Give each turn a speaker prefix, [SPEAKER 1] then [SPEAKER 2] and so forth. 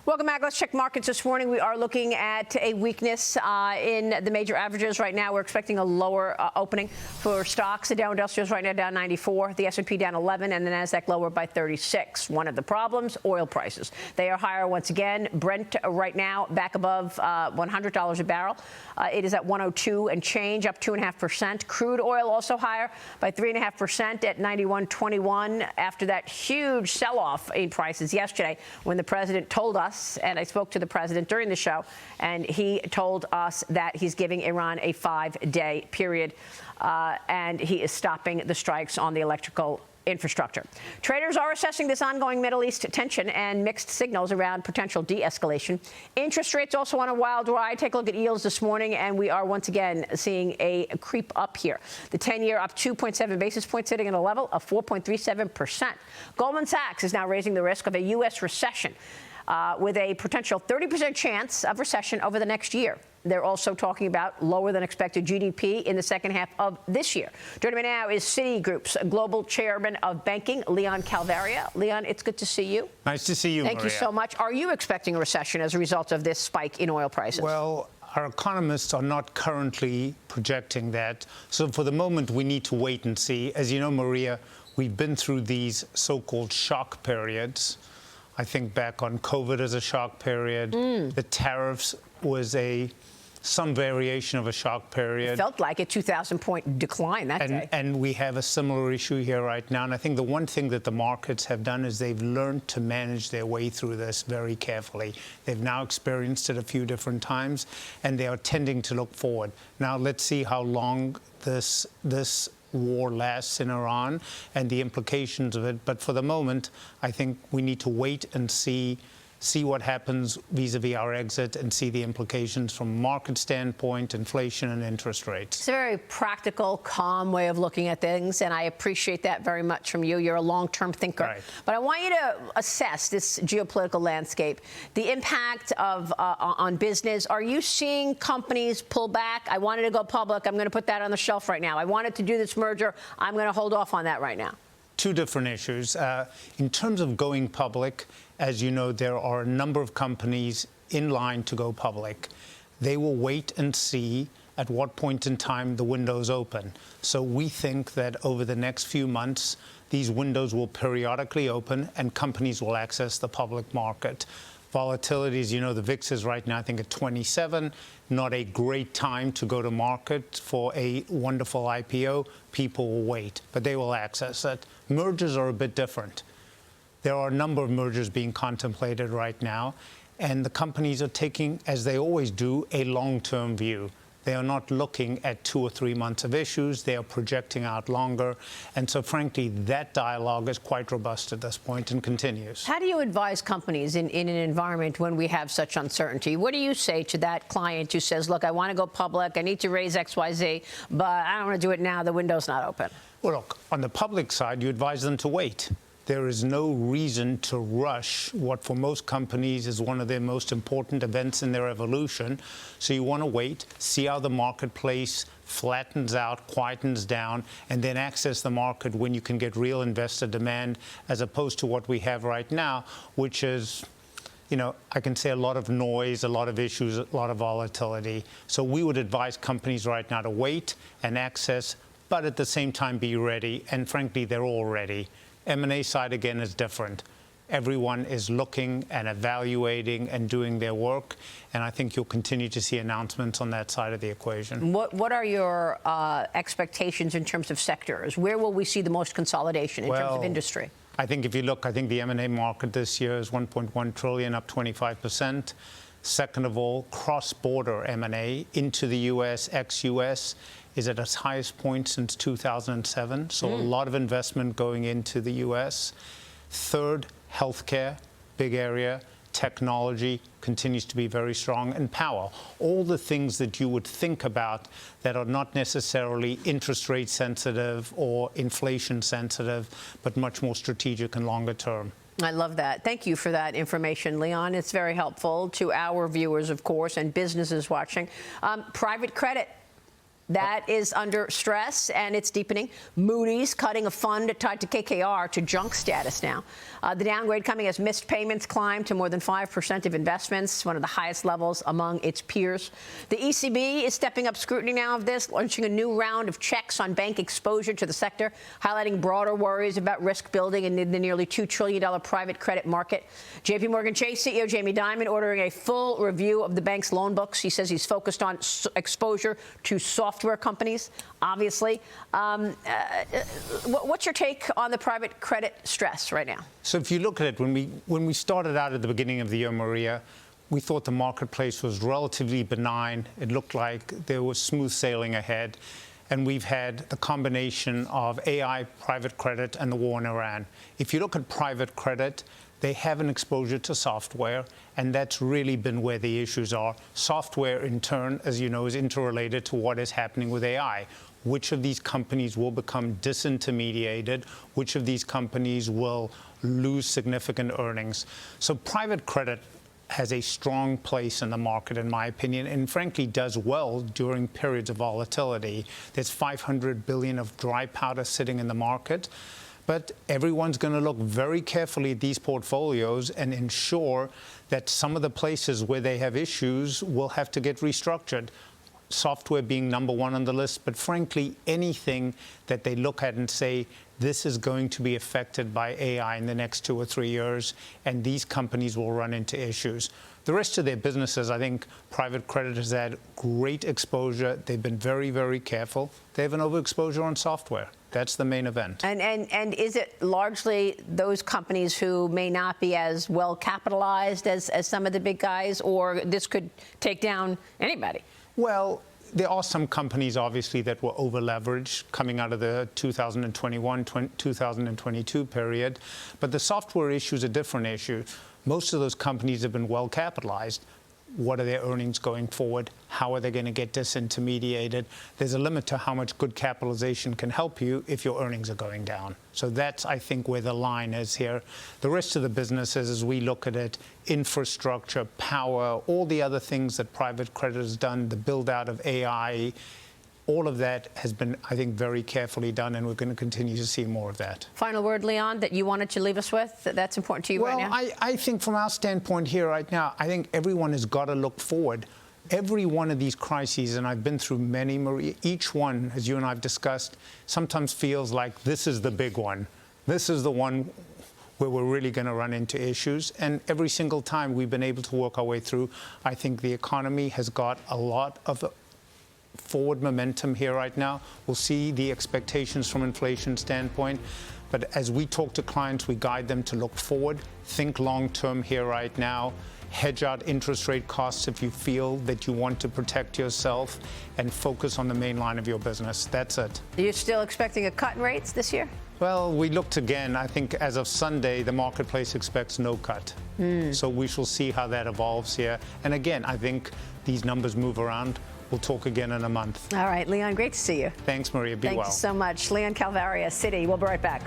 [SPEAKER 1] Welcome back. Let's check markets this morning. We are looking at a weakness in the major averages right now. We're expecting a lower opening for stocks. The Dow Industrials right now down 94, the S&P down 11, and the Nasdaq lower by 36. One of the problems, oil prices. They are higher once again. Brent right now back above $100 a barrel. It is at 102 and change, up 2.5%. Crude oil also higher by 3.5% at 91.21 after that huge sell-off in prices yesterday when the president told us, and I spoke to the president during the show, and he told us that he's giving Iran a 5-day period, and he is stopping the strikes on the electrical infrastructure. Traders are assessing this ongoing Middle East tension and mixed signals around potential de-escalation. Interest rates also on a wild ride. Take a look at yields this morning, and we are once again seeing a creep up here. The 10-year up 2.7 basis points, sitting at a level of 4.37%. Goldman Sachs is now raising the risk of a U.S. recession with a potential 30% chance of recession over the next year. They're also talking about lower than expected GDP in the second half of this year. Joining me now is Citigroup's Global Chairman of Banking, Leon Kalvaria. Leon, it's good to see you.
[SPEAKER 2] Nice to see you,
[SPEAKER 1] Thank you so much. Are you expecting a recession as a result of this spike in oil prices?
[SPEAKER 2] Well, our economists are not currently projecting that. So for the moment, we need to wait and see. As you know, Maria, we've been through these so-called shock periods. I think back on COVID as a shock period. The tariffs was some variation of a shock period.
[SPEAKER 1] It felt like a 2,000-point decline that day.
[SPEAKER 2] And we have a similar issue here right now. And I think the one thing that the markets have done is they've learned to manage their way through this very carefully. They've now experienced it a few different times, and they are tending to look forward. Now, let's see how long this war lasts in Iran and the implications of it. But for the moment, I think we need to wait and see what happens vis-a-vis our exit and see the implications from a market standpoint, inflation and interest rates.
[SPEAKER 1] It's a very practical, calm way of looking at things, and I appreciate that very much from you. You're a long-term thinker.
[SPEAKER 2] Right.
[SPEAKER 1] But I want you to assess this geopolitical landscape, the impact of on business. Are you seeing companies pull back? I wanted to go public. I'm going to put that on the shelf right now. I wanted to do this merger. I'm going to hold off on that right now.
[SPEAKER 2] Two different issues. In terms of going public, as you know, there are a number of companies in line to go public. They will wait and see at what point in time the windows open. So we think that over the next few months, these windows will periodically open and companies will access the public market. Volatility, as you know, the VIX is right now, I think, at 27. Not a great time to go to market for a wonderful IPO. People will wait, but they will access it. Mergers are a bit different. There are a number of mergers being contemplated right now, and the companies are taking, as they always do, a long-term view. They are not looking at 2 or 3 months of issues. They are projecting out longer. And so, frankly, that dialogue is quite robust at this point and continues. How
[SPEAKER 1] do you advise companies in an environment when we have such uncertainty? What do you say to that client who says, look, I want to go public, I need to raise XYZ, but I don't want to do it now, the window's not open?
[SPEAKER 2] Well, look, on the public side, you advise them to wait. There is no reason to rush what for most companies is one of their most important events in their evolution. So you want to wait, see how the marketplace flattens out, quietens down, and then access the market when you can get real investor demand, as opposed to what we have right now, which is, you know, I can say a lot of noise, a lot of issues, a lot of volatility. So we would advise companies right now to wait and access, but at the same time be ready. And frankly, they're all ready. M&A side, again, is different. Everyone is looking and evaluating and doing their work, and I think you'll continue to see announcements on that side of the equation.
[SPEAKER 1] What are your expectations in terms of sectors? Where will we see the most consolidation in terms of industry?
[SPEAKER 2] I think if you look, I think the M&A market this year is $1.1 trillion, up 25%. Second of all, cross-border M&A into the U.S., ex-U.S., is at its highest point since 2007. So a lot of investment going into the U.S. Third, healthcare, big area. Technology continues to be very strong. And power. All the things that you would think about that are not necessarily interest rate sensitive or inflation sensitive, but much more strategic and longer term.
[SPEAKER 1] I love that. Thank you for that information, Leon. It's very helpful to our viewers, of course, and businesses watching. Private credit. That is under stress, and it's deepening. Moody's cutting a fund tied to KKR to junk status now. The downgrade coming as missed payments climb to more than 5% of investments, one of the highest levels among its peers. The ECB is stepping up scrutiny now of this, launching a new round of checks on bank exposure to the sector, highlighting broader worries about risk building in the nearly $2 trillion private credit market. JP Morgan Chase CEO Jamie Dimon ordering a full review of the bank's loan books. He says he's focused on exposure to software companies, obviously. What's your take on the private credit stress right now?
[SPEAKER 2] So if you look at it, when we started out at the beginning of the year, Maria, we thought the marketplace was relatively benign. It looked like there was smooth sailing ahead. And we've had the combination of AI, private credit, and the war in Iran. If you look at private credit, they have an exposure to software, and that's really been where the issues are. Software, in turn, as you know, is interrelated to what is happening with AI. Which of these companies will become disintermediated? Which of these companies will lose significant earnings? So private credit has a strong place in the market, in my opinion, and frankly does well during periods of volatility. There's $500 billion of dry powder sitting in the market. But everyone's going to look very carefully at these portfolios and ensure that some of the places where they have issues will have to get restructured. Software being number one on the list, but frankly, anything that they look at and say, this is going to be affected by AI in the next 2 or 3 years, and these companies will run into issues. The rest of their businesses, I think private credit has had great exposure. They've been very, very careful. They have an overexposure on software. That's the main event.
[SPEAKER 1] And is it largely those companies who may not be as well capitalized as some of the big guys, or this could take down anybody?
[SPEAKER 2] Well, there are some companies, obviously, that were over-leveraged coming out of the 2021-2022 period. But the software issue is a different issue. Most of those companies have been well capitalized. What are their earnings going forward? How are they going to get disintermediated? There's a limit to how much good capitalization can help you if your earnings are going down. So that's, I think, where the line is here. The rest of the businesses, as we look at it, infrastructure, power, all the other things that private credit has done, the build out of AI, all of that has been, I think, very carefully done, and we're going to continue to see more of that.
[SPEAKER 1] Final word, Leon, that you wanted to leave us with, that's important to you right now?
[SPEAKER 2] Well, I think from our standpoint here right now, I think everyone has got to look forward. Every one of these crises, and I've been through many, Maria, each one, as you and I have discussed, sometimes feels like this is the big one. This is the one where we're really going to run into issues. And every single time we've been able to work our way through, I think the economy has got a lot of forward momentum here right now. We'll see the expectations from inflation standpoint. But as we talk to clients, we guide them to look forward, think long term here right now, hedge out interest rate costs if you feel that you want to protect yourself, and focus on the main line of your business. That's it.
[SPEAKER 1] You're still expecting a cut in rates this year?
[SPEAKER 2] Well, we looked again. I think as of Sunday, the marketplace expects no cut. So we shall see how that evolves here. And again, I think these numbers move around. We'll talk again in a month.
[SPEAKER 1] All right, Leon, great to see you.
[SPEAKER 2] Thanks, Maria. Be well.
[SPEAKER 1] Thanks so much. Leon Kalvaria, Citi. We'll be right back.